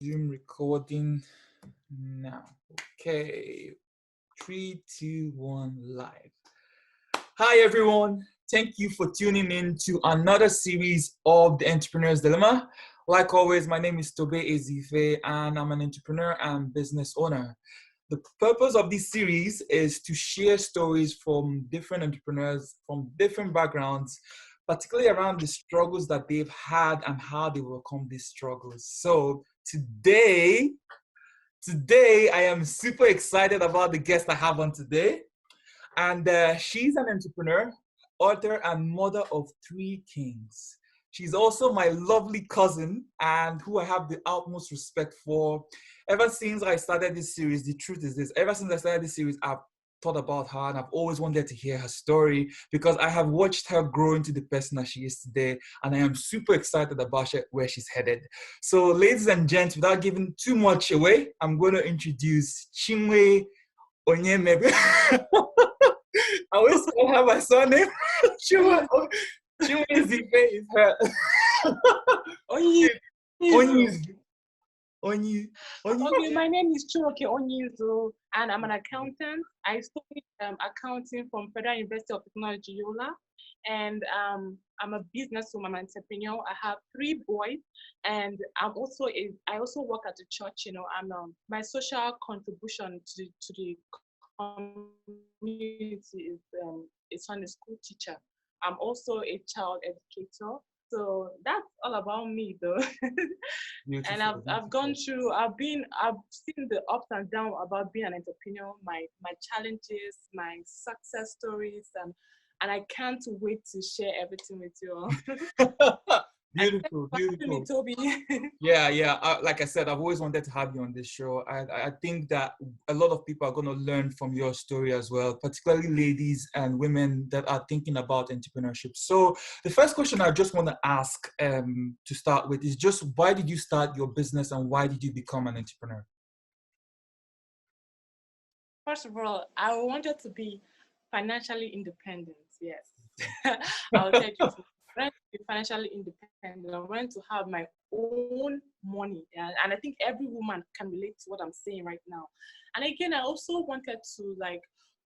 Zoom recording now. Okay, 3, 2, 1, live. Hi, everyone. Thank you for tuning in to another series of The Entrepreneur's Dilemma. Like always, my name is Tobe Ezife, and I'm an entrepreneur and business owner. The purpose of this series is to share stories from different entrepreneurs from different backgrounds, particularly around the struggles that they've had and how they overcome these struggles. So today I am super excited about the guest I have on today. And she's an entrepreneur, author, and mother of 3 kings. She's also my lovely cousin and who I have the utmost respect for. Ever since I started this series, the truth is this, ever since I started this series, I've thought about her and I've always wanted to hear her story because I have watched her grow into the person that she is today, and I am super excited about where she's headed. So ladies and gents, without giving too much away, I'm going to introduce Chinweoke Onyeizu. I always call her my surname. Chinweoke is her. Onyeizu. Okay, my name is Chinweoke Onyeizu, and I'm an accountant. I studied accounting from Federal University of Technology, Yola, and I'm a businesswoman, I'm an entrepreneur. I have 3 boys, and I also work at the church. You know, my social contribution to the community is on a school teacher. I'm also a child educator. So that's all about me, though. And I've gone through. I've seen the ups and downs about being an entrepreneur, my challenges, my success stories, and I can't wait to share everything with you all. Beautiful. Toby. Yeah. Like I said, I've always wanted to have you on this show. I think that a lot of people are going to learn from your story as well, particularly ladies and women that are thinking about entrepreneurship. So the first question I just want to ask to start with is just why did you start your business and why did you become an entrepreneur? First of all, I wanted to be financially independent. Yes, I'll tell you. I wanted to be financially independent. I wanted to have my own money, and I think every woman can relate to what I'm saying right now. And again, I also wanted to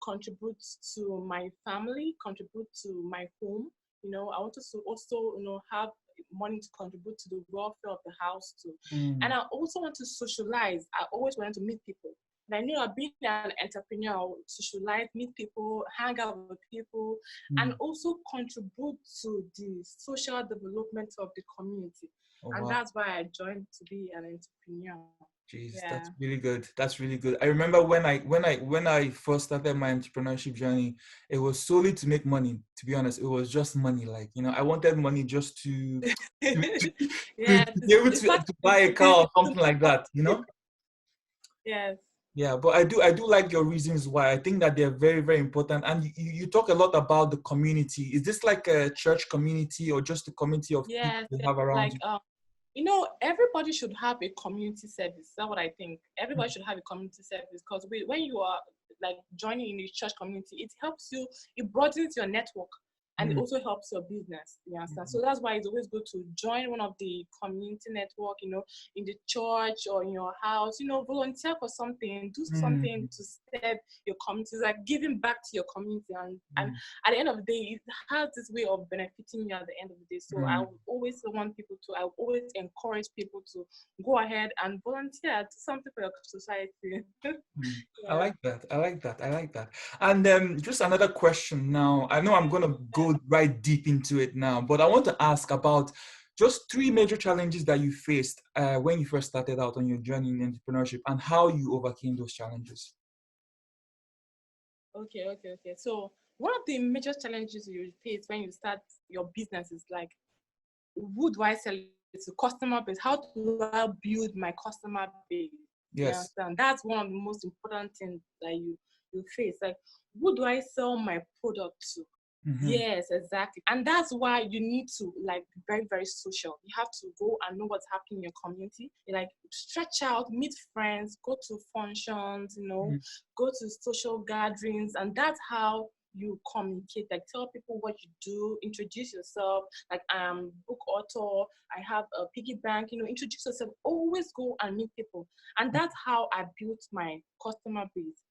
contribute to my family, contribute to my home. You know, I wanted to also have money to contribute to the welfare of the house too. And I also want to socialize. I always wanted to meet people. And I knew I've been an entrepreneur, I would socialize, meet people, hang out with people, and also contribute to the social development of the community. And that's why I joined to be an entrepreneur. Jeez, that's really good. That's really good. I remember when I first started my entrepreneurship journey, it was solely to make money. To be honest, it was just money. I wanted money just to be able to buy a car or something like that. Yes. Yeah, but I do like your reasons why. I think that they're very, very important. And you talk a lot about the community. Is this like a church community or just a community of people you have around you? Everybody should have a community service. That's what I think. Everybody should have a community service because when you are joining in the church community, it helps you, it broadens your network. And it also helps your business, you understand? So that's why it's always good to join one of the community network, in the church or in your house, volunteer for something, do something to serve your community, like giving back to your community. And at the end of the day, it has this way of benefiting you at the end of the day. So I would always want people to, I would always encourage people to go ahead and volunteer, do something for your society. I like that. And just another question now. I know I'm going to go right deep into it now, but I want to ask about just 3 major challenges that you faced when you first started out on your journey in entrepreneurship and how you overcame those challenges. Okay. So one of the major challenges you face when you start your business is who do I sell it to? Customer base. How do I build my customer base? Yes. And that's one of the most important things that you face. Who do I sell my product to? Yes, exactly. And that's why you need to be very, very social. You have to go and know what's happening in your community. Stretch out, meet friends, go to functions, go to social gatherings. And that's how you communicate, like tell people what you do, introduce yourself, like book author, I have a Piggy Bank, introduce yourself, always go and meet people. And that's how I built my customer base.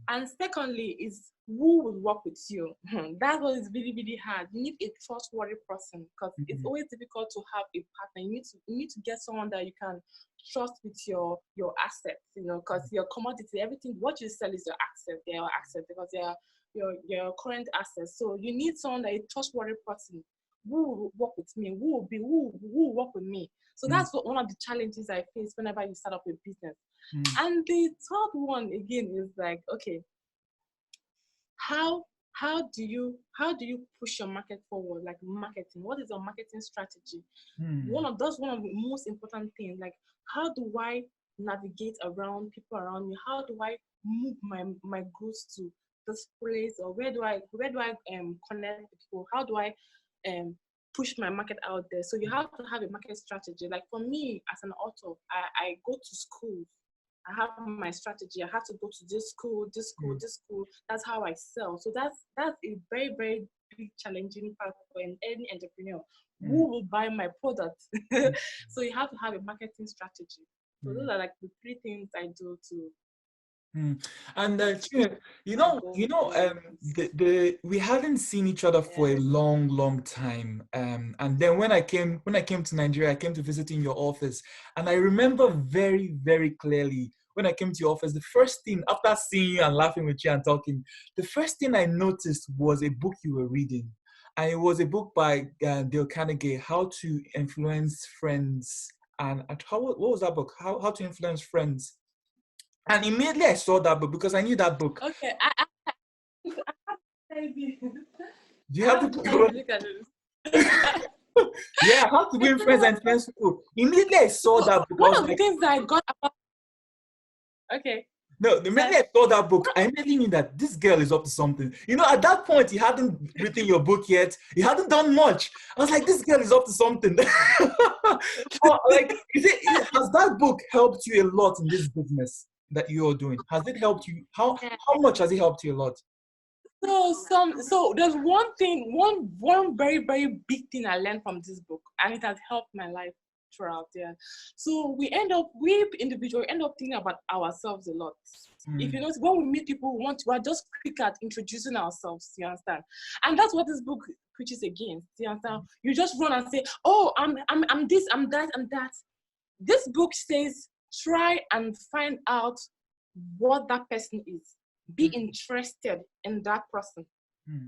And secondly is who will work with you. That's what is really, really hard. You need a trustworthy person, because it's always difficult to have a partner. You need to get someone that you can trust with your assets, because your commodity, everything, what you sell is your asset. They are your assets, because they are your current assets. So you need someone that is a trustworthy person who will work with me, who will work with me. So that's one of the challenges I face whenever you start up a business. And the third one again is like, okay, how do you push your market forward? Like marketing, what is your marketing strategy? One of the most important things. Like, how do I navigate around people around me? How do I move my goods to this place, or where do I connect with people? How do I push my market out there? So you have to have a market strategy. Like for me as an author, I go to schools. I have my strategy. I have to go to this school, this school, this school. That's how I sell. So that's a very, very big challenging part for any entrepreneur. Who will buy my product? So you have to have a marketing strategy. So those are like the three things I do to. And we hadn't seen each other for a long, long time. And then when I came to Nigeria, I came to visit in your office, and I remember very, very clearly when I came to your office, the first thing after seeing you and laughing with you and talking, the first thing I noticed was a book you were reading, and it was a book by Dale Carnegie, How to Influence Friends, and what was that book? How to Influence Friends. And immediately I saw that book because I knew that book. Okay, do you have to look at it? Yeah, How to Win Friends and Influence People. Immediately I saw that book. One of the things I got about. Okay. No, the minute I saw that book, I immediately knew that this girl is up to something. At that point, you hadn't written your book yet. You hadn't done much. I was like, this girl is up to something. Has that book helped you a lot in this business that you're doing? Has it helped you? How much has it helped you a lot? So there's one very, very big thing I learned from this book, and it has helped my life throughout there. So we individuals end up thinking about ourselves a lot. If you notice, when we meet people, we're just quick at introducing ourselves, you understand? And that's what this book preaches against, you understand? You just run and say, oh, I'm this, I'm that, I'm that. This book says, try and find out what that person is. Be interested in that person.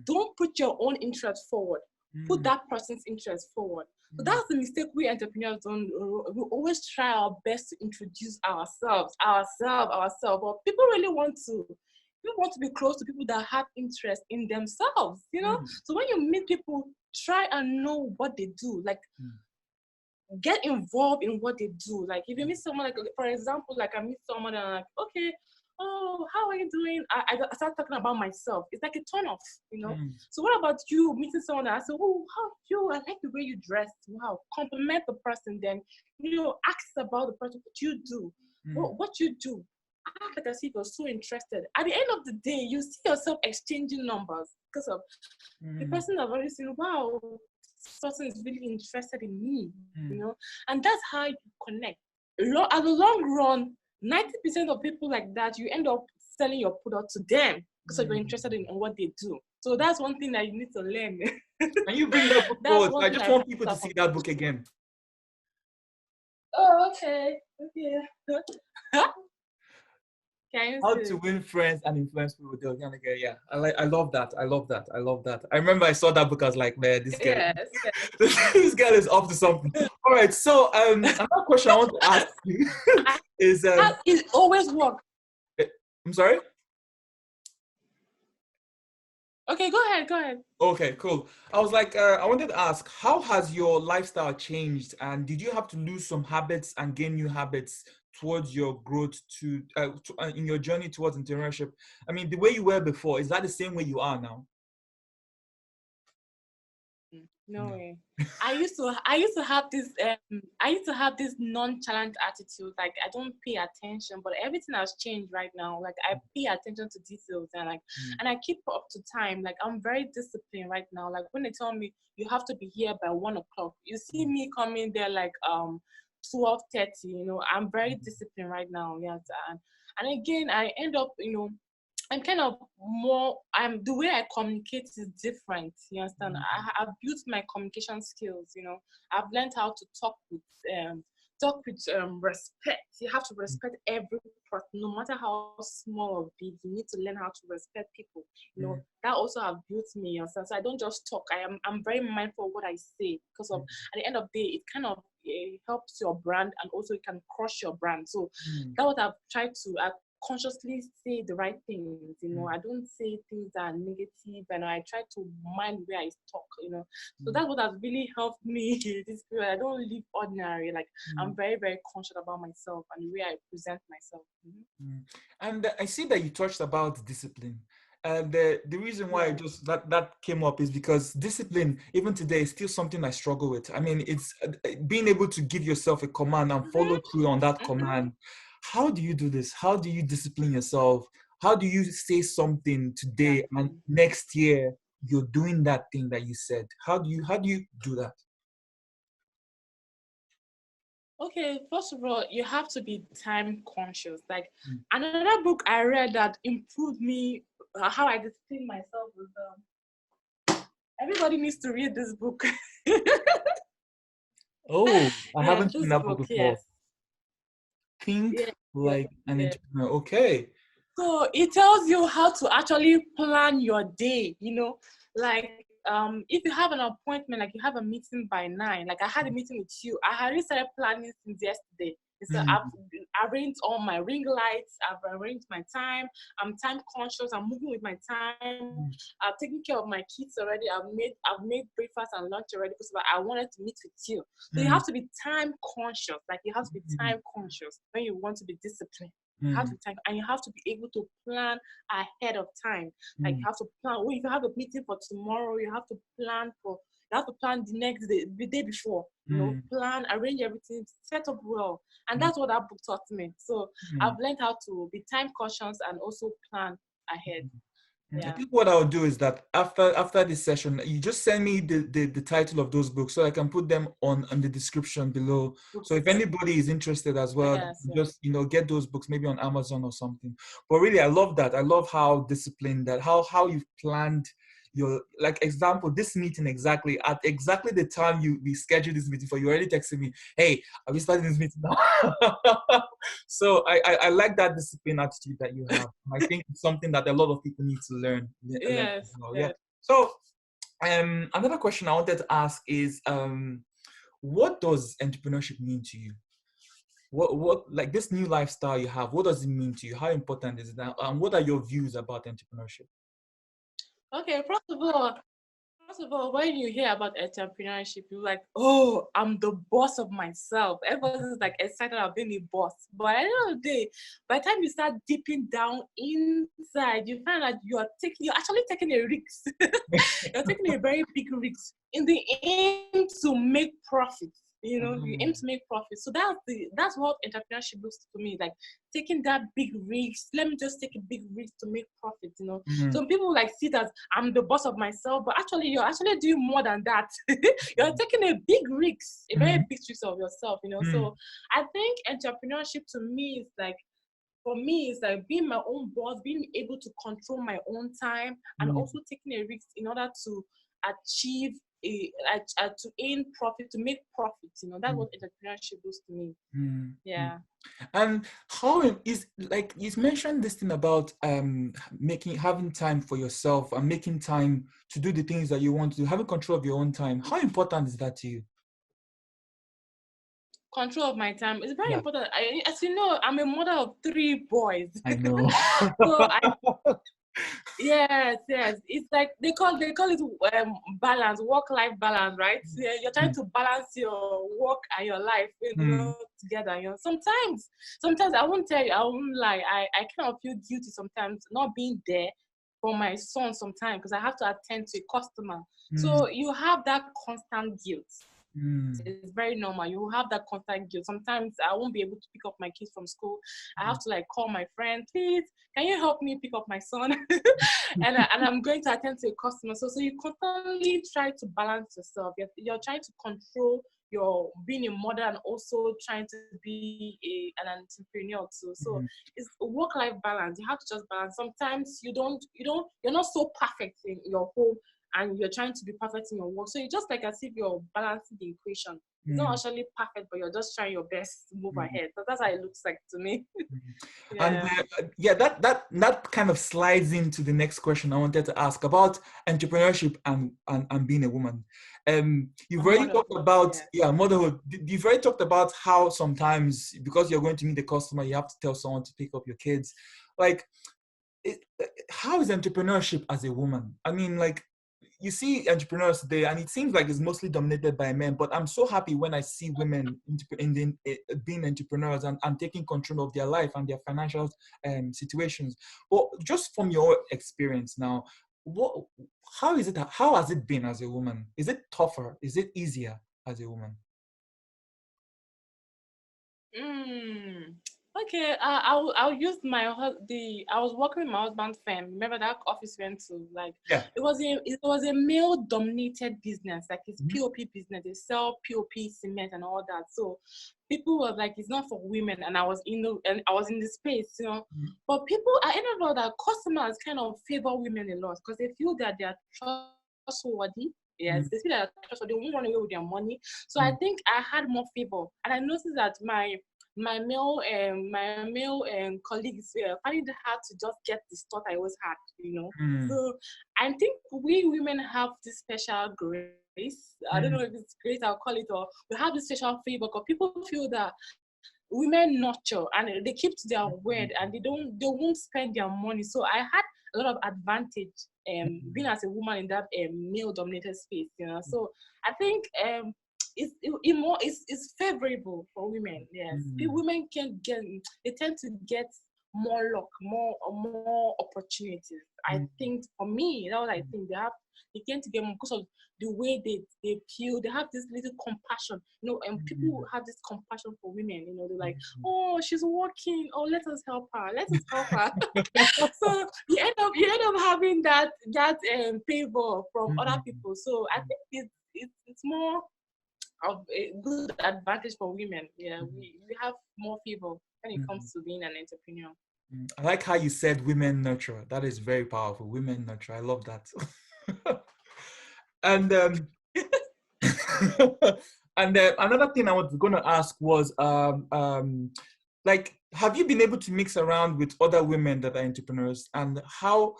Don't put your own interest forward. Put that person's interest forward. So that's the mistake we entrepreneurs don't. We always try our best to introduce ourselves. But people really want to be close to people that have interest in themselves, So when you meet people, try and know what they do. Like, get involved in what they do. Like, if you meet someone, like, for example, like I meet someone and I'm like, okay, oh, how are you doing? I start talking about myself. It's like a turn off, So what about you meeting someone and I say, oh, how you? I like the way you dress. Wow, compliment the person. Then, ask about the person. What you do? What you do? Act like as if you're so interested. At the end of the day, you see yourself exchanging numbers because of the person that already seen, wow, this person is really interested in me, and that's how you connect. At the long run, 90% of people like that, you end up selling your product to them because you're interested in what they do. So that's one thing that you need to learn. And you bring that book forward. I just want people to see that book again. Oh, okay. How to Win Friends and Influence People. Yeah, I love that. I remember I saw that book. I was like, man, this girl, this girl is up to something. All right. So another question I want to ask you is it always works. I'm sorry. Okay, go ahead. Okay, cool. I was like, I wanted to ask, how has your lifestyle changed, and did you have to lose some habits and gain new habits towards your growth in your journey towards entrepreneurship? I mean, the way you were before, is that the same way you are now? No No. way. I used to have this nonchalant attitude. Like I don't pay attention, but everything has changed right now. Like I pay attention to details and Mm, I keep up to time. Like I'm very disciplined right now. Like when they tell me you have to be here by 1 o'clock, you see mm, me coming there like 12:30. I'm very disciplined right now. Yes, and again I end up I'm kind of more. The way I communicate is different. You understand? I've built my communication skills. I've learned how to talk with respect. You have to respect every person, no matter how small or big. You need to learn how to respect people. mm, That also have built me. You understand? So I don't just talk. I'm very mindful of what I say because of mm, at the end of the day, it kind of helps your brand and also it can crush your brand. So mm, that's what I've tried to. I consciously say the right things. mm, I don't say things that are negative, and I try to mind where I talk. So mm, that's what has really helped me this period. I don't live ordinary. Like mm. I'm very, very conscious about myself and the way I present myself. Mm. And I see that you touched about discipline. And the reason why I Yeah. just that came up is because discipline, even today, is still something I struggle with. I mean, it's being able to give yourself a command and follow through on that Mm-hmm. command. How do you do this? How do you discipline yourself? How do you say something today and Exactly. next year you're doing that thing that you said? How do you do that? Okay, first of all, you have to be time conscious. Like Mm. another book I read that improved me, how I discipline myself was everybody needs to read this book. Oh, I Yes, haven't seen this that book book, before. yes. Think Yes, yes, like an yes. entrepreneur. Okay. So it tells you how to actually plan your day, like if you have an appointment, like you have a meeting by 9, like I had a meeting with you, I had already started planning since yesterday. So I've Mm, arranged all my ring lights, I've arranged my time, I'm time conscious, I'm moving with my time, mm, I've taken care of my kids already, I've made breakfast and lunch already because I wanted to meet with you. So you mm, have to be time conscious, like you have to be mm, time conscious when you want to be disciplined. You have to mm, be time, and you have to be able to plan ahead of time. Like you mm, have to plan. Well, if you have a meeting for tomorrow, you have to plan for. You have to plan the next day, the day before. mm, Plan, arrange everything, set up well, and mm, that's what that book taught me. So mm. I've learned how to be time conscious and also plan ahead. I Yeah. think what I'll do is that after this session, you just send me the title of those books so I can put them on the description below. So if anybody is interested as well, Yes. Yes. just get those books maybe on Amazon or something. But really, I love that. I love how disciplined that how you've planned your, like, example, this meeting exactly at exactly the time we scheduled this meeting for. You already texted me, hey, are we starting this meeting now? So I like that discipline attitude that you have. I think it's something that a lot of people need to learn as Yes. well. Yeah. Yes. So another question I wanted to ask is what does entrepreneurship mean to you? What like this new lifestyle you have, what does it mean to you? How important is that? And what are your views about entrepreneurship? Okay. First of all, when you hear about entrepreneurship, you're like, oh, I'm the boss of myself. Everyone's like excited about being a boss. But at the end of the day, by the time you start dipping down inside, you find that you're actually taking a risk. You're taking a very big risk in the aim to make profit. You aim to make profit. So that's what entrepreneurship looks to me like, taking that big risk. Let me just take a big risk to make profit. Mm, Some people like see it as I'm the boss of myself, but actually you're actually doing more than that. You're taking a big risk, a very mm, big risk of yourself. mm, So I think entrepreneurship to me is like, for me, it's like being my own boss, being able to control my own time, and mm, also taking a risk in order to achieve to earn profit, to make profits. That's mm, what entrepreneurship is to me. mm, mm. Yeah. And how is, like, you mentioned this thing about having time for yourself and making time to do the things that you want to do, having control of your own time. How important is that to you? Control of my time is very Yeah, important. As you know, I'm a mother of 3 boys. I know. So yes, yes. It's like they call it balance, work-life balance, right? So you're trying Mm, to balance your work and your life, mm, together. Sometimes I won't tell you, I won't lie. I kind of feel guilty sometimes not being there for my son sometimes because I have to attend to a customer. Mm. So you have that constant guilt. Mm. It's very normal. You will have that constant guilt. Sometimes I won't be able to pick up my kids from school. I have to like call my friend, please, can you help me pick up my son? and I'm going to attend to a customer. So you constantly try to balance yourself. You're trying to control your being a mother and also trying to be an entrepreneur too. So it's a work-life balance. You have to just balance. Sometimes you're not so perfect in your home and you're trying to be perfect in your work. So it's just like as if you're balancing the equation. It's not actually perfect, but you're just trying your best to move ahead. So that's how it looks like to me. And that kind of slides into the next question I wanted to ask about entrepreneurship and being a woman. You've already talked about motherhood. You've already talked about how sometimes because you're going to meet the customer, you have to tell someone to pick up your kids. Like, how is entrepreneurship as a woman? I mean, like, you see entrepreneurs today, and it seems like it's mostly dominated by men, but I'm so happy when I see women being entrepreneurs and taking control of their life and their financial situations. But just from your experience now, how has it been as a woman? Is it tougher? Is it easier as a woman? Okay, I'll use I was working with my husband's firm. Remember that office went to it was a male dominated business, like it's POP business. They sell POP cement and all that. So people were like, it's not for women, and I was in the space, you know. But people, I ended up that customers kind of favor women a lot because they feel that they are trustworthy. Yes, they feel that they won't run away with their money. So I think I had more favor, and I noticed that my male colleagues finding it hard to just get the stuff I always had, you know. So I think we women have this special grace. I don't know if it's grace I'll call it, or we have this special favor because people feel that women nurture and they keep to their word and they won't spend their money. So I had a lot of advantage being as a woman in that male dominated space, you know. So I think it's favorable for women. Yes, women they tend to get more luck, more opportunities. I think for me, that's what I think. They tend to get more because of the way they feel. They have this little compassion, you know, and people have this compassion for women. You know, they're like, oh, she's working. Oh, let us help her. Let us help her. So you end up having that favor from other people. So I think it's more of a good advantage for women. Yeah, we have more favor when it comes to being an entrepreneur. I like how you said women nurture. That is very powerful. Women nurture. I love that. And and another thing I was going to ask was like, have you been able to mix around with other women that are entrepreneurs, and how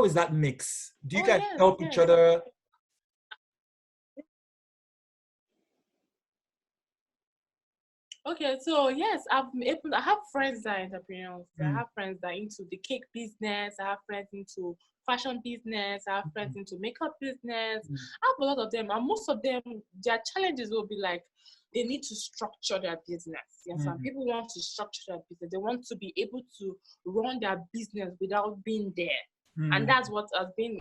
is that mix? Do you guys help each other? Okay, so yes, I have friends that are entrepreneurs. I have friends that are into the cake business. I have friends into fashion business. I have friends into makeup business. I have a lot of them, and most of them, their challenges will be like they need to structure their business. Yes, some people want to structure their business. They want to be able to run their business without being there, and that's what has been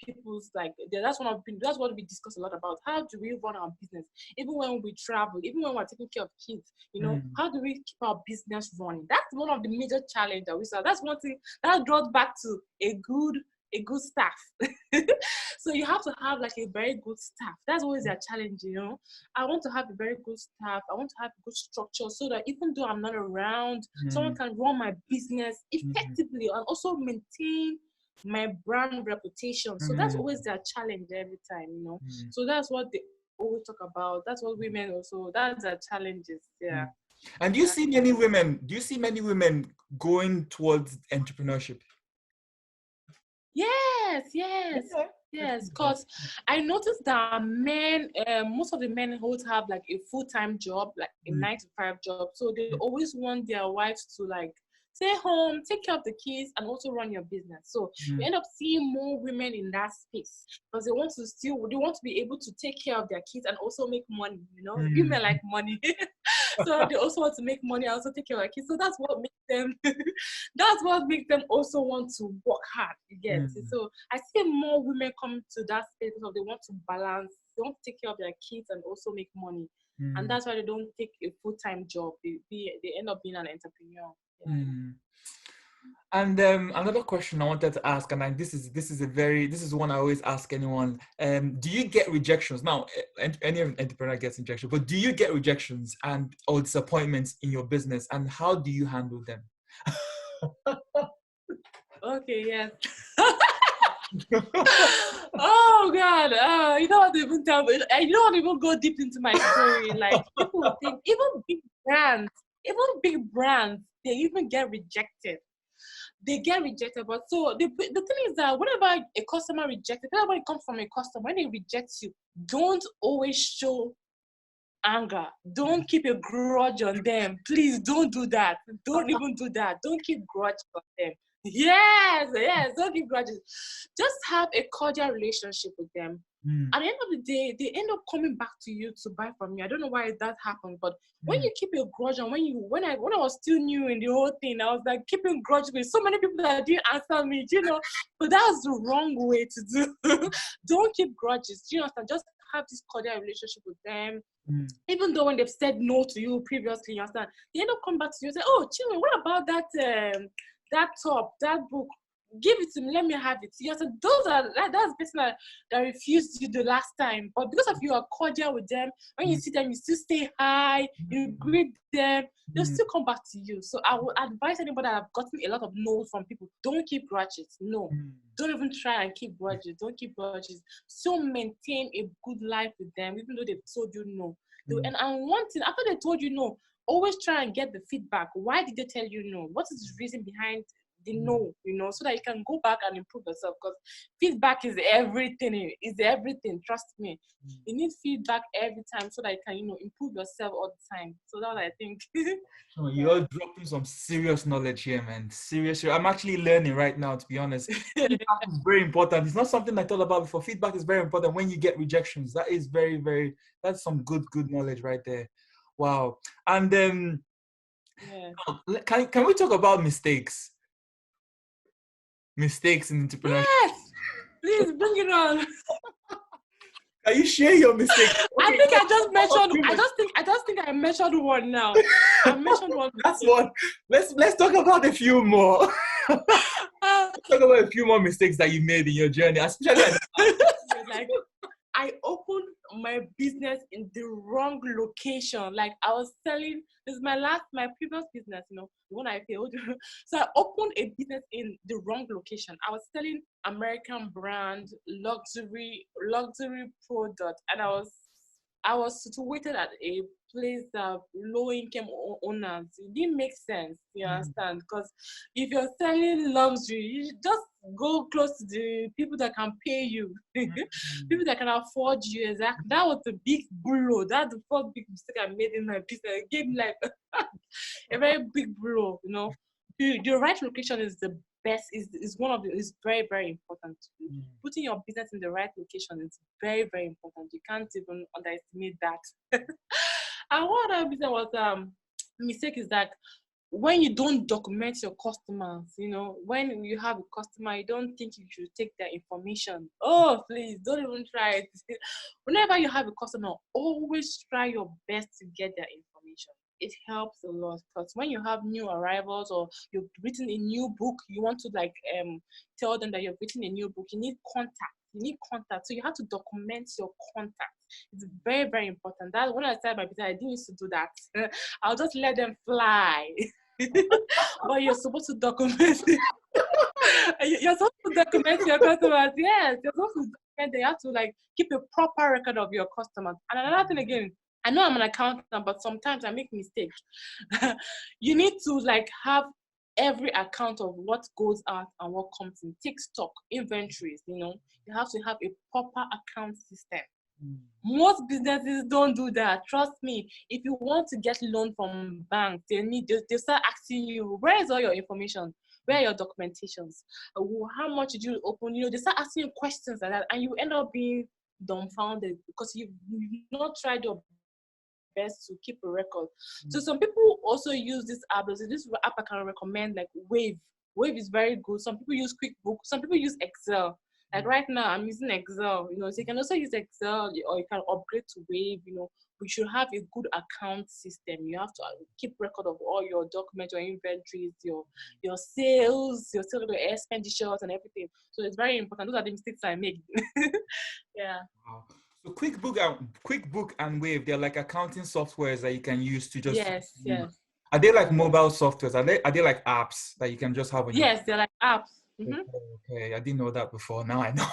people's that's what we discuss a lot about. How do we run our business even when we travel, even when we're taking care of kids, you know? How do we keep our business running? That's one of the major challenges that we saw. That's one thing that brought back to a good staff. So you have to have like a very good staff. That's always a challenge, you know. I want to have a very good staff. I want to have a good structure so that even though I'm not around, someone can run my business effectively and also maintain my brand reputation. So that's always their challenge every time, you know. So that's what they always talk about. That's what women also, that's their challenges. Yeah. And do you see many women going towards entrepreneurship? Yes, because I noticed that men, most of the men who have like a full-time job, like a 9-to-5 job, so they always want their wives to like stay home, take care of the kids, and also run your business. So you end up seeing more women in that space because they want to be able to take care of their kids and also make money. You know, women like money. So they also want to make money, also take care of their kids. So that's what makes them that's what makes them also want to work hard. You get it? So I see more women come to that space because they want to balance, they want to take care of their kids and also make money. And that's why they don't take a full-time job. They end up being an entrepreneur. Yeah. And another question I wanted to ask, and this is one I always ask anyone. Do you get rejections? Now, any entrepreneur gets rejection, but do you get rejections or disappointments in your business, and how do you handle them? Okay, yes. Oh God, you don't want to even tell me. You don't want to even go deep into my story. Like people would think, even big brands, they even get rejected. They get rejected. But so the thing is that whenever a customer rejects, whenever it comes from a customer, when they reject you, don't always show anger. Don't keep a grudge on them. Please don't do that. Don't even do that. Don't keep grudge on them. Yes, don't keep grudges. Just have a cordial relationship with them. At the end of the day, they end up coming back to you to buy from you. I don't know why that happened, but when you keep a grudge, and when I was still new in the whole thing, I was like keeping grudge with so many people that didn't answer me, you know. But that's the wrong way to do. Don't keep grudges. Do you understand? Just have this cordial relationship with them. Even though when they've said no to you previously, you understand, they end up coming back to you and say, "Oh, Chinwe, what about that top, that book? Give it to me, let me have it." You understand? That's the person that refused you the last time. But because of you are cordial with them, when you see them, you still say hi, you greet them, they'll still come back to you. So I would advise anybody that have gotten a lot of no's from people, don't keep grudges. No. Don't even try and keep grudges. Don't keep grudges. So maintain a good life with them, even though they've told you no. And one thing, after they told you no, always try and get the feedback. Why did they tell you no? What is the reason behind the no? You know, so that you can go back and improve yourself. Because feedback is everything. It's everything. Trust me. You need feedback every time so that you can, improve yourself all the time. So that's what I think. Oh, you're dropping some serious knowledge here, man. Seriously, I'm actually learning right now, to be honest. Feedback is very important. It's not something I thought about before. Feedback is very important when you get rejections. That is very, very, that's some good knowledge right there. Wow. And can we talk about mistakes? Mistakes in entrepreneurship. Yes, please bring it on. Can you share your mistakes? I think I just mentioned. I just think I mentioned one now. I mentioned one. That's one. Let's talk about a few more. Let's talk about a few more mistakes that you made in your journey, especially like I opened my business in the wrong location. Like I was selling. This is my previous business. The one I failed. So I opened a business in the wrong location. I was selling American brand luxury product, and I was situated at a place that low income owners. It didn't make sense, you understand? Because if you're selling luxury, you just go close to the people that can pay you, people that can afford you. Exactly. That was the big blow. That's the first big mistake I made in my business. It gave me like a very big blow. The right location is the best. Is very, very important. Putting your business in the right location is very, very important. You can't even underestimate that. And what other business was mistake is that when you don't document your customers, when you have a customer, you don't think you should take their information. Oh, please don't even try it. Whenever you have a customer, always try your best to get their information. It helps a lot, because when you have new arrivals or you've written a new book, you want to tell them that you've written a new book, you need contact. So you have to document your contact. It's very, very important. That when I started my business, I didn't used to do that. I'll just let them fly. But you're supposed to document it. You're supposed to document your customers. Yes, you're supposed to document. They have to keep a proper record of your customers. And another thing again, I know I'm an accountant, but sometimes I make mistakes. You need to have every account of what goes out and what comes in. Take stock, inventories, you have to have a proper account system. Most businesses don't do that. Trust me. If you want to get loan from banks, they start asking you, where is all your information? Where are your documentations? How much did you open? They start asking you questions like that, and you end up being dumbfounded because you've not tried your best to keep a record. So some people also use this app. This app I can recommend, like Wave. Wave is very good. Some people use QuickBooks. Some people use Excel. Like right now, I'm using Excel. So you can also use Excel, or you can upgrade to Wave. We should have a good account system. You have to keep record of all your documents, your inventories, your sales, your expenditures, and everything. So it's very important. Those are the mistakes I make. Yeah. Wow. So QuickBook and Wave, they're like accounting softwares that you can use to just. Yes. Are they like mobile softwares? Are they like apps that you can just have on your phone? Yes, they're like apps. Mm-hmm. Okay, I didn't know that before. Now I know.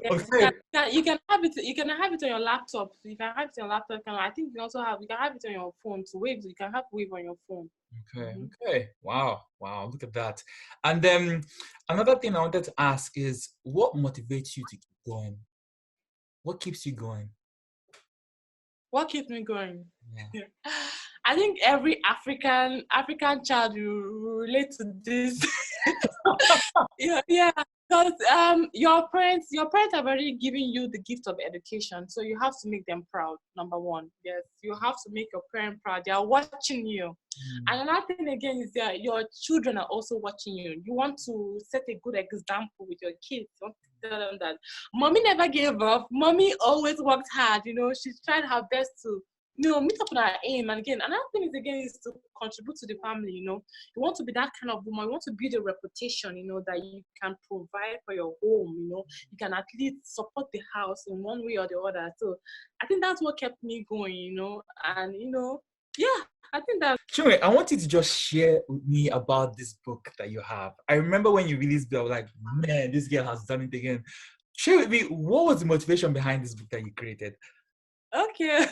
Yes, Okay. you can have it. You can have it on your laptop. So you can have it on your laptop. I think you can have it on your phone. So Wave, you can have Wave on your phone. Okay. Mm-hmm. Okay. Wow. Look at that. And then another thing I wanted to ask is, what motivates you to keep going? What keeps you going? What keeps me going? Yeah. I think every African child will relate to this. Yeah. Because your parents have already given you the gift of education, so you have to make them proud. Number one, yes, you have to make your parents proud. They are watching you. And another thing again is that your children are also watching you. You want to set a good example with your kids. You want to tell them that mommy never gave up. Mommy always worked hard. She's tried her best to meet up with our aim. And again, another thing is to contribute to the family. You want to be that kind of woman. You want to build a reputation, that you can provide for your home. You can at least support the house in one way or the other. So I think that's what kept me going. And yeah, I think that. Chinwe, I want you to just share with me about this book that you have. I remember when you released it, I was like, man, this girl has done it again. Share with me, what was the motivation behind this book that you created? Okay.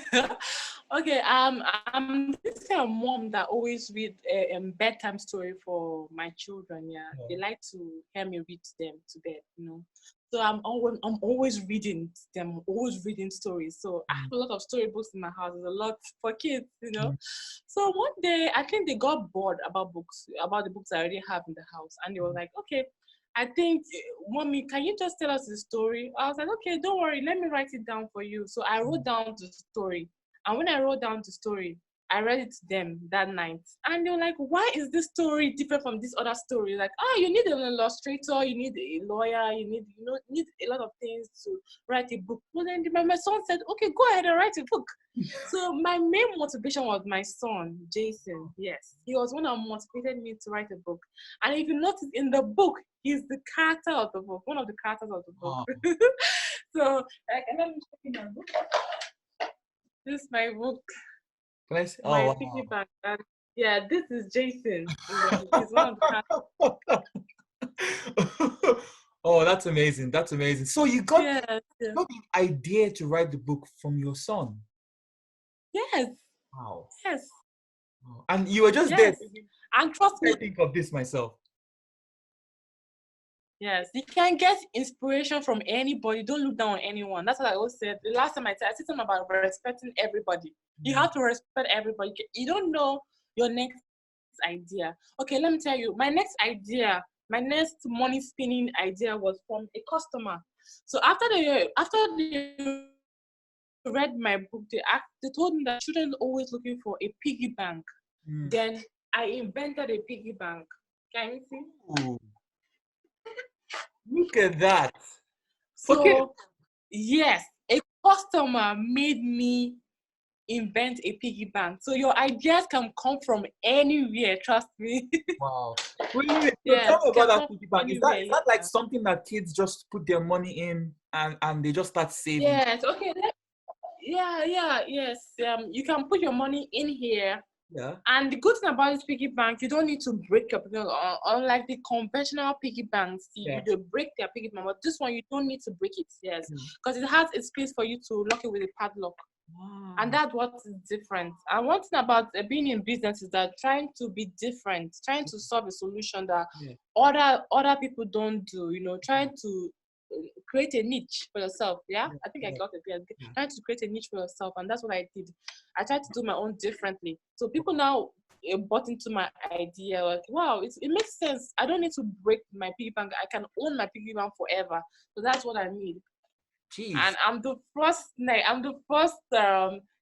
Okay. I'm this kind of mom that always read a bedtime story for my children. Yeah, they like to hear me read them to bed. So I'm always reading them, always reading stories. So I have a lot of storybooks in my house. There's a lot for kids. So one day I think they got bored about the books I already have in the house, and they were like, okay, I think, mommy, can you just tell us the story? I was like, okay, don't worry, let me write it down for you. So I wrote down the story. And when I wrote down the story, I read it to them that night. And they were like, why is this story different from this other story? Like, you need an illustrator, you need a lawyer, you need a lot of things to write a book. Well, then my son said, okay, go ahead and write a book. So my main motivation was my son, Jason. Yes, he was one that motivated me to write a book. And if you notice in the book, he's the character of the book, one of the characters of the book. So, let me check in my book. This is my book. Can I see? My Piggy Bank. Yeah, this is Jason. He's one of the characters. Oh, that's amazing. That's amazing. So you got the idea to write the book from your son? Yes. Wow. Yes. And you were just there. And trust me. I think of this myself. Yes, you can get inspiration from anybody. Don't look down on anyone. That's what I always said. The last time I said something about respecting everybody. You have to respect everybody. You don't know your next idea. Okay, let me tell you. My next money spinning idea was from a customer. So after they read my book, they told me that children are always looking for a piggy bank. Then I invented a piggy bank. Can you see? Ooh. Look at that. So, okay. Yes, a customer made me invent a piggy bank. So your ideas can come from anywhere, trust me. Wow. Wait. Yes, tell me about that piggy bank. Is that like something that kids just put their money in and they just start saving? Yes, okay. Yes. You can put your money in here. Yeah. And the good thing about this piggy bank, you don't need to break your piggy bank. Unlike the conventional piggy banks, you break their piggy bank. But this one, you don't need to break it, yes. Because it has a space for you to lock it with a padlock. Wow. And that's what is different. And one thing about being in business is that trying to be different, trying to solve a solution that other people don't do, trying to create a niche for yourself. I think I got it. Trying to create a niche for yourself, and that's what I did. I tried to do my own differently. So people now bought into my idea. Like, wow, it makes sense. I don't need to break my piggy bank. I can own my piggy bank forever. So that's what I need. Jeez. And I'm the first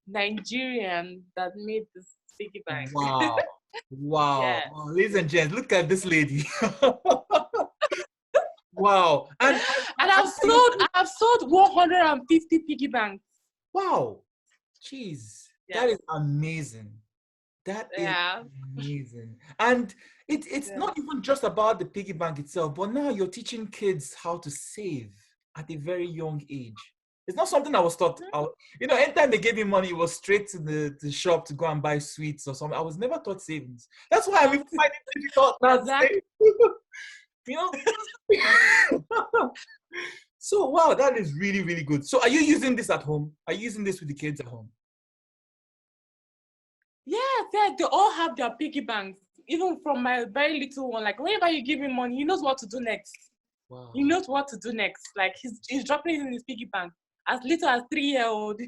Nigerian that made this piggy bank. Wow. Wow. Yeah. Wow. Ladies and gents, look at this lady. Wow. And I've sold 150 piggy banks. Wow. Jeez. Yeah. That is amazing. That is Yeah. amazing. And it's Yeah. not even just about the piggy bank itself, but now you're teaching kids how to save at a very young age. It's not something I was taught. Anytime they gave me money, it was straight to the shop to go and buy sweets or something. I was never taught savings. That's why I'm even finding it difficult now to Exactly. save. So wow, that is really, really good. So are you using this at home? Are you using this with the kids at home? Yeah, they all have their piggy banks. Even from my very little one, like whenever you give him money, he knows what to do next. Wow. He knows what to do next. Like he's dropping it in his piggy bank. As little as 3-year-old,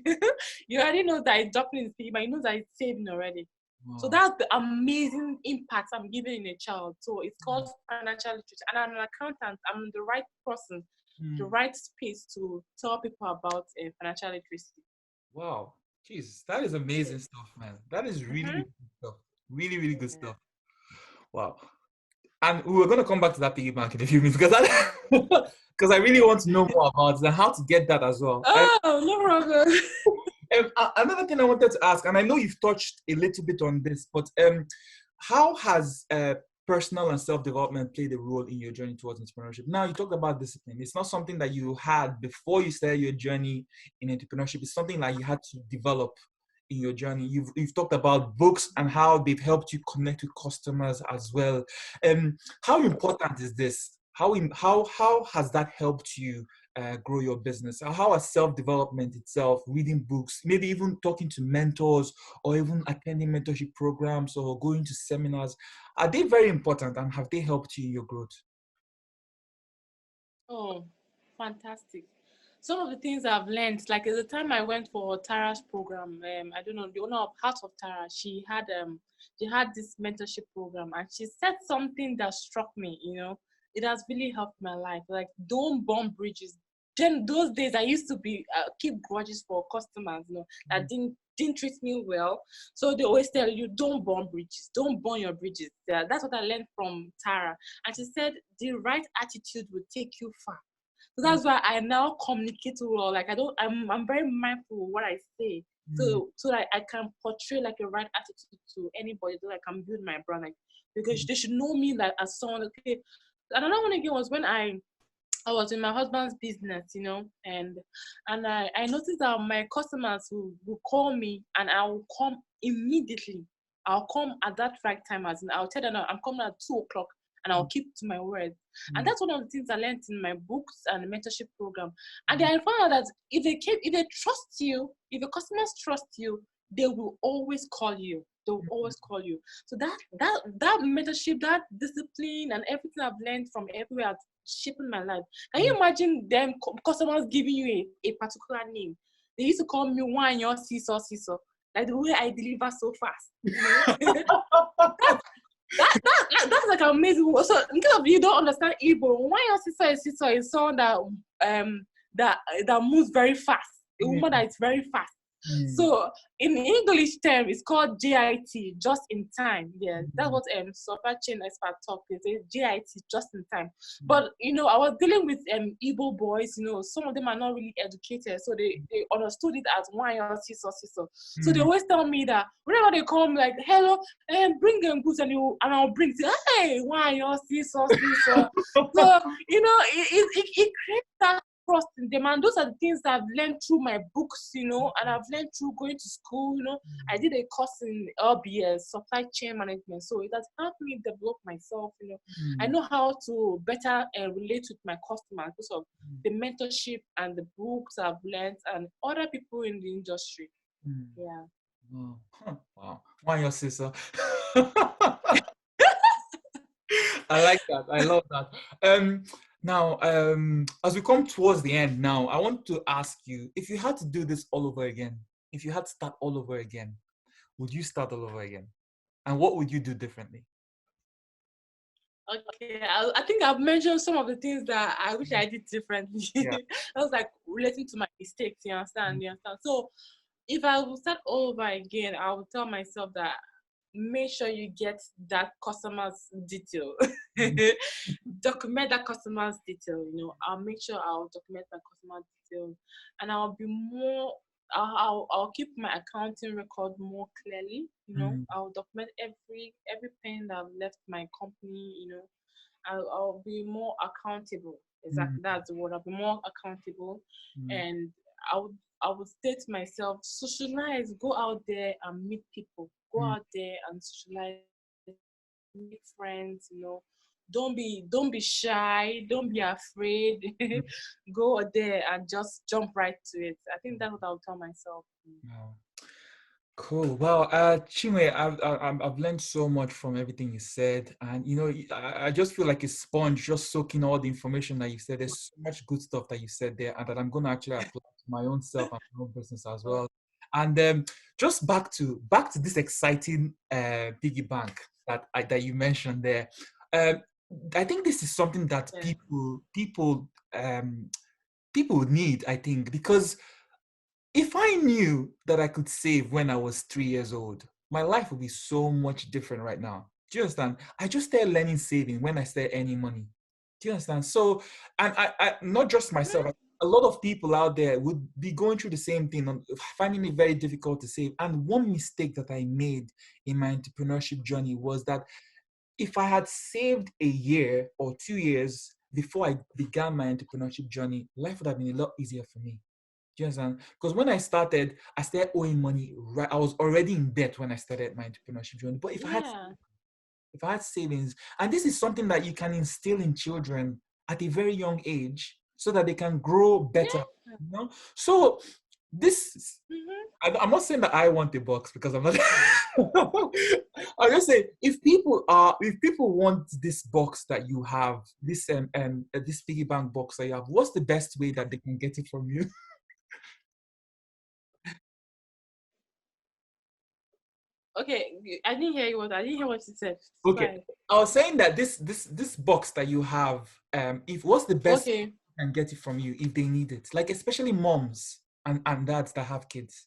you already know that he's dropping in his piggy bank. He knows that he's saving already. Wow. So that's the amazing impact I'm giving in a child. So it's called financial literacy. And I'm an accountant. I'm the right person, the right space to tell people about financial literacy. Wow. Jeez, that is amazing stuff, man. That is really, really good stuff. Really, really good stuff. Wow. And we were going to come back to that piggy bank in a few minutes because I really want to know more about it and how to get that as well. Oh, no problem. Another thing I wanted to ask, and I know you've touched a little bit on this, but how has personal and self-development played a role in your journey towards entrepreneurship? Now, you talked about discipline. It's not something that you had before you started your journey in entrepreneurship. It's something that you had to develop in your journey. You've talked about books and how they've helped you connect with customers as well. How important is this? How has that helped you grow your business? How has self-development itself, reading books, maybe even talking to mentors or even attending mentorship programs or going to seminars, are they very important and have they helped you in your growth? Oh, fantastic. Some of the things I've learned, like at the time I went for Tara's program, I don't know, the owner of Heart of Tara, she had this mentorship program and she said something that struck me, it has really helped my life. Like, don't burn bridges. Then those days I used to be keep grudges for customers, that didn't treat me well. So they always tell you, don't burn bridges, don't burn your bridges. Yeah, that's what I learned from Tara. And she said the right attitude will take you far. So that's why I now communicate well. Like I'm very mindful of what I say. So that I can portray like a right attitude to anybody, so I can build my brand. Like, because they should know me like as someone. Okay. Another one again was when I was in my husband's business, and I noticed that my customers will call me and I will come immediately. I'll come at that right time, as in I'll tell them I'm coming at 2:00 and I'll keep to my word. And that's one of the things I learned in my books and mentorship program. And then I found out that if they trust you, if your customers trust you, they will always call you. They'll always call you. So that mentorship, that discipline, and everything I've learned from everywhere shaping my life. Can you imagine them customers giving you a particular name? They used to call me one your seesaw. Like the way I deliver so fast. That's like amazing. So in case of you don't understand Igbo, one your seesaw is someone that moves very fast. A woman that is very fast. So in English term, it's called JIT, just in time. Yeah, that's what supply chain expert talk is. JIT, just in time. But I was dealing with Igbo boys. Some of them are not really educated, so they understood it as one year seesaw. So they always tell me that whenever they come, like, hello, bring them goods, and I'll bring it. Hey, one year seesaw. So it creates that trust in them, and those are the things that I've learned through my books, and I've learned through going to school. I did a course in LBS, supply chain management, so it has helped me develop myself. I know how to better relate with my customers because of the mentorship and the books I've learned and other people in the industry. Yeah. Wow. Why your sister? I like that. I love that. Now, as we come towards the end now, I want to ask you, if you had to do this all over again, if you had to start all over again, would you start all over again? And what would you do differently? Okay, I think I've mentioned some of the things that I wish I did differently. Yeah. I was like relating to my mistakes, you understand? So if I would start all over again, I would tell myself that make sure you get that customer's detail. Document that customer's detail. I'll make sure I'll document my customer detail, and I'll be more. I'll keep my accounting record more clearly. Mm, I'll document every penny that I've left my company. I'll be more accountable. mm, Exactly, that's the word. I'll be more accountable, mm, and I would I would say to myself, socialize, go out there and meet people, go mm, out there and socialize, make friends. Don't be shy, don't be afraid. mm. Go out there and just jump right to it. I think that's what I'll tell myself. Wow. Cool. Well, Chinwe, I've learned so much from everything you said, and I just feel like a sponge, just soaking all the information that you said. There's so much good stuff that you said there, and that I'm gonna actually apply to my own self and my own business as well. And just back to this exciting piggy bank that you mentioned there. Um, I think this is something that Yeah. um, people need. I think because if I knew that I could save when I was 3 years old, my life would be so much different right now. Do you understand? I just started learning saving when I started earning money. Do you understand? So, and I not just myself, Mhm. a lot of people out there would be going through the same thing, finding it very difficult to save. And one mistake that I made in my entrepreneurship journey was that if I had saved a year or 2 years before I began my entrepreneurship journey, life would have been a lot easier for me. Do you understand? Because when I started owing money. Right, I was already in debt when I started my entrepreneurship journey. But Yeah. if I had savings, and this is something that you can instill in children at a very young age, so that they can grow better. Yeah. So this, Hmm. I'm not saying that I want a box because I'm not. I'm just saying if people want this box that you have, this piggy bank box that you have, what's the best way that they can get it from you? Okay, I didn't hear what you said. Okay, Sorry. I was saying that this box that you have, if what's the best Okay. can get it from you if they need it, like especially moms and dads that have kids.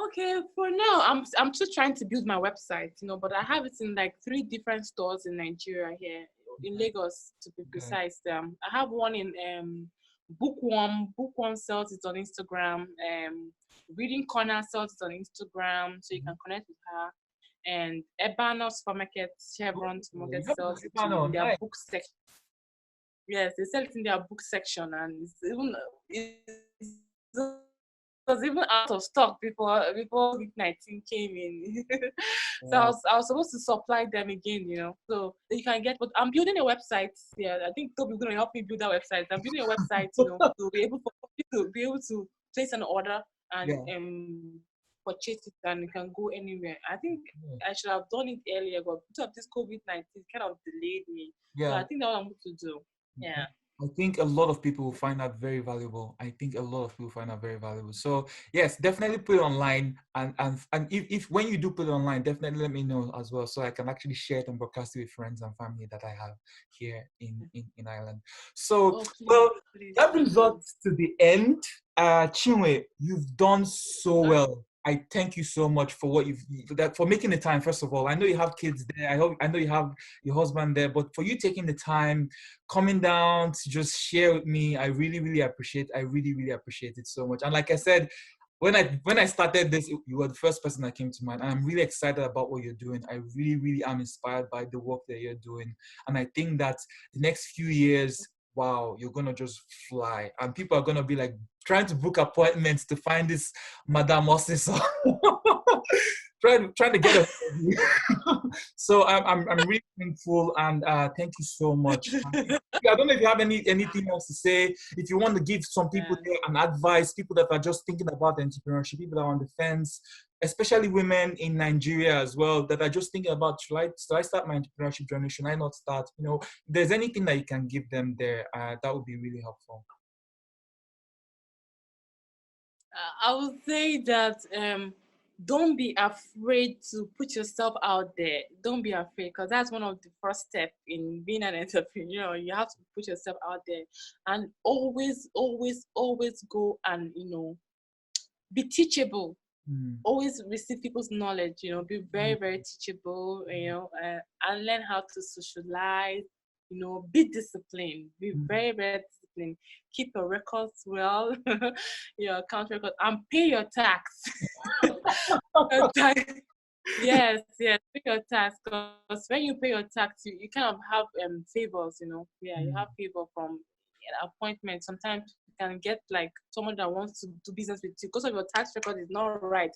Okay, for now, I'm just trying to build my website, but I have it in like 3 different stores in Nigeria here, in Lagos to be Okay. precise. I have one in Bookworm. Bookworm sells it on Instagram. Reading Corner sells it on Instagram, so you can connect with her. And Ebano Supermarket, Chevron Oh, Supermarket you have sells a it too in panel, their nice. book section. Yes, they sell it in their book section, and it's it was even out of stock before COVID-19 came in. So I Wow. was I was supposed to supply them again. So that you can get. But I'm building a website. Yeah, I think Toby's gonna help me build that website. I'm building a website, to be able to place an order and Yeah. purchase it, and you can go anywhere. I think Yeah. I should have done it earlier, but because of this COVID-19 kind of delayed me. So I Yeah. think that's what I'm going to do. Yeah. I think a lot of people will find that very valuable. I think a lot of people find that very valuable. So yes, definitely put it online, and if when you do put it online, definitely let me know as well, so I can actually share it and broadcast it with friends and family that I have here in Ireland. So Oh, please, well, please, that brings us please. to the end. Chinwe, you've done so Uh, well. I thank you so much for what for making the time. First of all, I know you have kids there. I know you have your husband there, but for you taking the time, coming down to just share with me, I really, really appreciate. I really, really appreciate it so much. And like I said, when I started this, you were the first person that came to mind. And I'm really excited about what you're doing. I really, really am inspired by the work that you're doing. And I think that the next few years, wow, you're gonna just fly. And people are gonna be like trying to book appointments to find this Madame Osisa. trying to get a so I'm really thankful and thank you so much. I don't know if you have anything else to say. If you want to give some people yeah. there an advice, people that are just thinking about entrepreneurship, people that are on the fence, especially women in Nigeria as well, that are just thinking about should I start my entrepreneurship journey? Should I not start? If there's anything that you can give them there, that would be really helpful. I would say that don't be afraid to put yourself out there. Don't be afraid, because that's one of the first steps in being an entrepreneur. You have to put yourself out there, and always, always, always go and be teachable. Mm. Always receive people's knowledge. Be very, very teachable. And learn how to socialize. Be disciplined. Be very, very disciplined. Keep your records well, your account record, and pay your tax. Your tax. Yes, yes, pay your tax, because when you pay your tax, you kind of have favors, Yeah, you have favor from appointment. Sometimes you can get like someone that wants to do business with you because of your tax record is not right.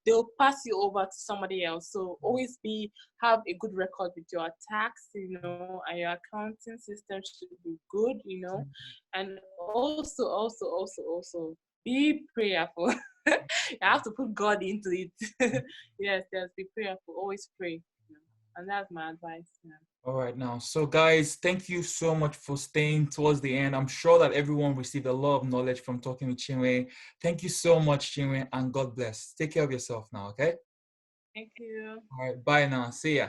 They'll pass you over to somebody else. So always have a good record with your tax, and your accounting system should be good, and also be prayerful. You have to put God into it. Yes, be prayerful. Always pray. And that's my advice. Yeah. All right now. So guys, thank you so much for staying towards the end. I'm sure that everyone received a lot of knowledge from talking with Chinwe. Thank you so much, Chinwe, and God bless. Take care of yourself now, okay? Thank you. All right, bye now. See ya.